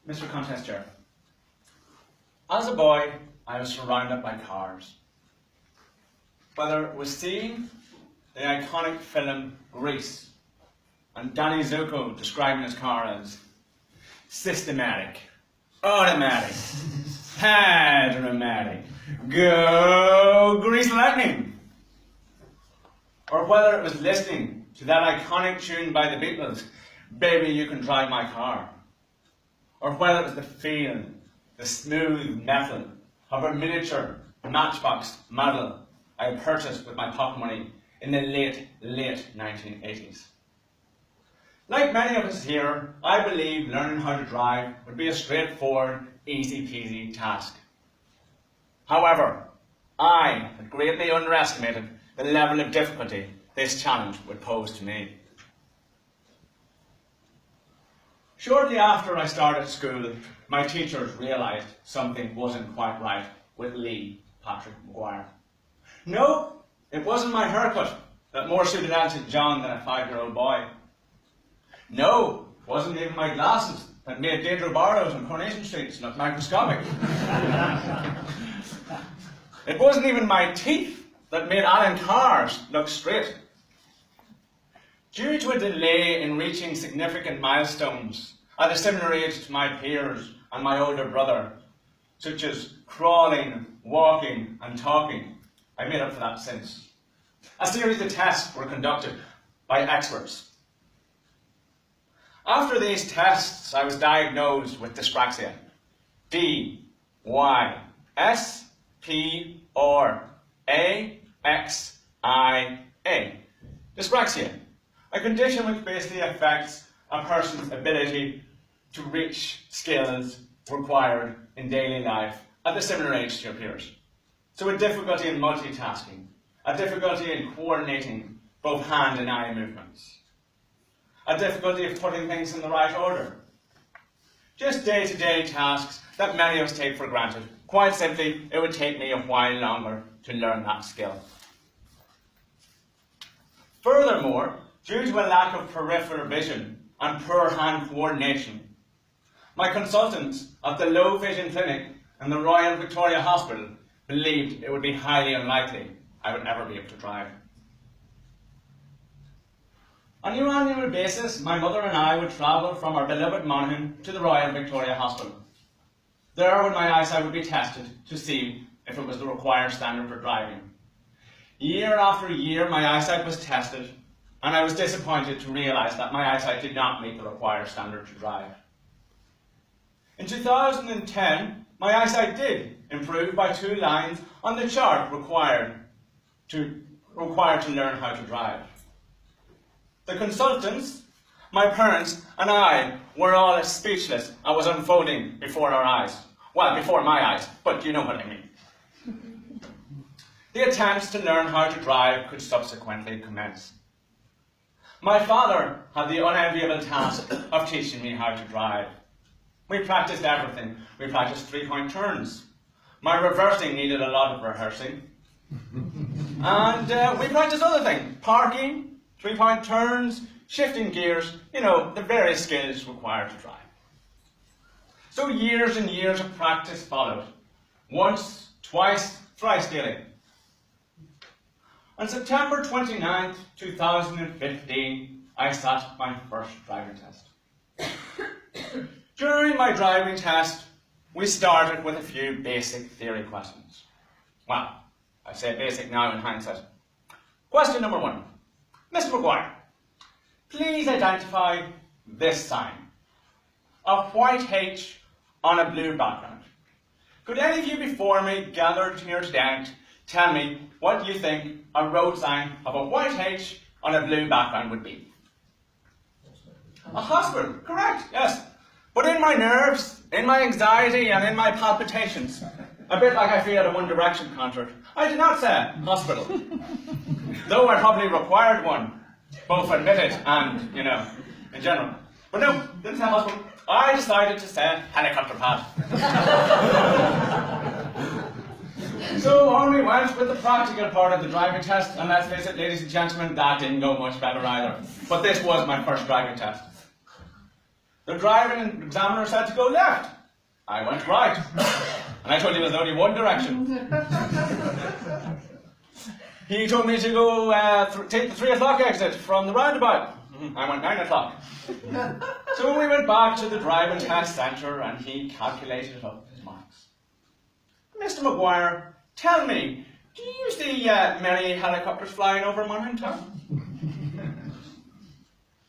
Mr. Contest Chair, as a boy, I was surrounded by cars. Whether it was seeing the iconic film Grease and Danny Zuko describing his car as systematic, automatic, dramatic, go Grease Lightning. Or whether it was listening to that iconic tune by the Beatles, Baby You Can Drive My Car. Or whether it was the feel, the smooth metal of a miniature Matchbox model I purchased with my pocket money in the late 1980s. Like many of us here, I believe learning how to drive would be a straightforward, easy-peasy task. However, I had greatly underestimated the level of difficulty this challenge would pose to me. Shortly after I started school, my teachers realised something wasn't quite right with Lee Patrick Maguire. No, it wasn't my haircut that more suited Elton John than a 5-year-old boy. No, it wasn't even my glasses that made Deirdre Barrows on Coronation Street look microscopic. It wasn't even my teeth that made Alan Carr's look straight. Due to a delay in reaching significant milestones at a similar age to my peers and my older brother, such as crawling, walking and talking, I made up for that since. A series of tests were conducted by experts. After these tests, I was diagnosed with dyspraxia. D-Y-S-P-R-A-X-I-A. Dyspraxia, a condition which basically affects a person's ability to reach skills required in daily life at a similar age to your peers. So a difficulty in multitasking, a difficulty in coordinating both hand and eye movements, a difficulty of putting things in the right order. Just day-to-day tasks that many of us take for granted. Quite simply, it would take me a while longer to learn that skill. Furthermore, due to a lack of peripheral vision and poor hand coordination, my consultants at the low vision clinic in the Royal Victoria Hospital believed it would be highly unlikely I would ever be able to drive. On an annual basis, my mother and I would travel from our beloved Monaghan to the Royal Victoria Hospital. There my eyesight would be tested to see if it was the required standard for driving. Year after year my eyesight was tested, and I was disappointed to realise that my eyesight did not meet the required standard to drive. In 2010, my eyesight did improve by 2 lines on the chart required to learn how to drive. The consultants, my parents and I were all as speechless as was unfolding before our eyes. Well, before my eyes, but you know what I mean. The attempts to learn how to drive could subsequently commence. My father had the unenviable task of teaching me how to drive. We practiced everything. We practiced 3-point turns. My reversing needed a lot of rehearsing. And we practiced other things. Parking, 3-point turns, shifting gears, you know, the various skills required to drive. So years and years of practice followed. Once, twice, thrice daily. On September 29th, 2015, I sat my first driving test. During my driving test, we started with a few basic theory questions. Well, I say basic now in hindsight. Question number 1. Mr. Maguire, please identify this sign. A white H on a blue background. Could any of you before me gathered here today tell me what you think a road sign of a white H on a blue background would be? A hospital, correct, yes. But in my nerves, in my anxiety and in my palpitations, a bit like I feel at a One Direction concert, I did not say hospital. Though I probably required one, both admitted and, you know, in general. But no, didn't say hospital. I decided to say helicopter pad. So on we went with the practical part of the driving test, and let's face it, ladies and gentlemen, that didn't go much better either. But this was my first driving test. The driving examiner said to go left. I went right. And I told him there was only one direction. He told me to go take the 3 o'clock exit from the roundabout. I went 9 o'clock. So we went back to the driving test centre and he calculated up his marks. Mr. Maguire, tell me, do you see many helicopters flying over Monaghan town?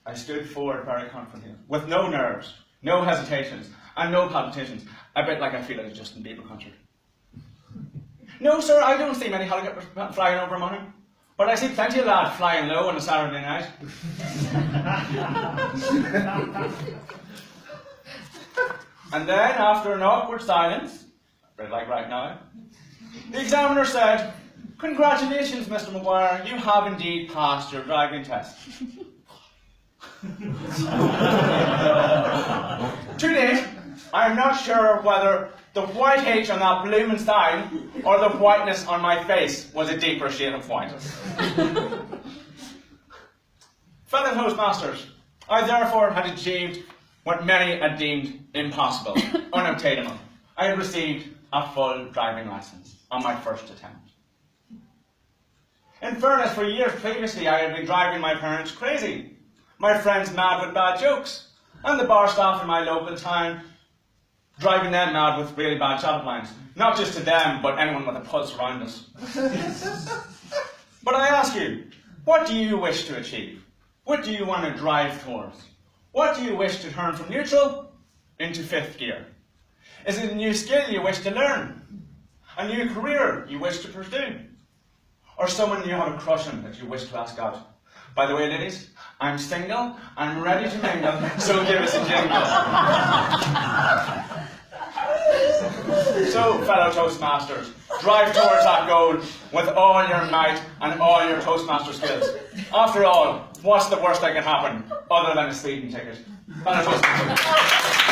I stood forward very confidently, with no nerves, no hesitations, and no palpitations, a bit like I feel like Justin Bieber concert. No, sir, I don't see many helicopters flying over Monaghan, but I see plenty of lads flying low on a Saturday night. And then, after an awkward silence, a bit like right now, the examiner said, "Congratulations, Mr. Maguire, you have indeed passed your driving test." To date, I am not sure whether the white H on that blooming sign or the whiteness on my face was a deeper shade of white. Fellow Toastmasters, I therefore had achieved what many had deemed impossible, unobtainable. I had received a full driving licence on my first attempt. In fairness, for years previously I had been driving my parents crazy, my friends mad with bad jokes, and the bar staff in my local town driving them mad with really bad chat lines. Not just to them, but anyone with a pulse around us. But I ask you, what do you wish to achieve? What do you want to drive towards? What do you wish to turn from neutral into 5th gear? Is it a new skill you wish to learn? A new career you wish to pursue? Or someone you have a crush on that you wish to ask out? By the way, ladies, I'm single, I'm ready to mingle, so give us a jingle. So, fellow Toastmasters, drive towards that goal with all your might and all your Toastmaster skills. After all, what's the worst that can happen other than a speeding ticket? Fellow Toastmasters.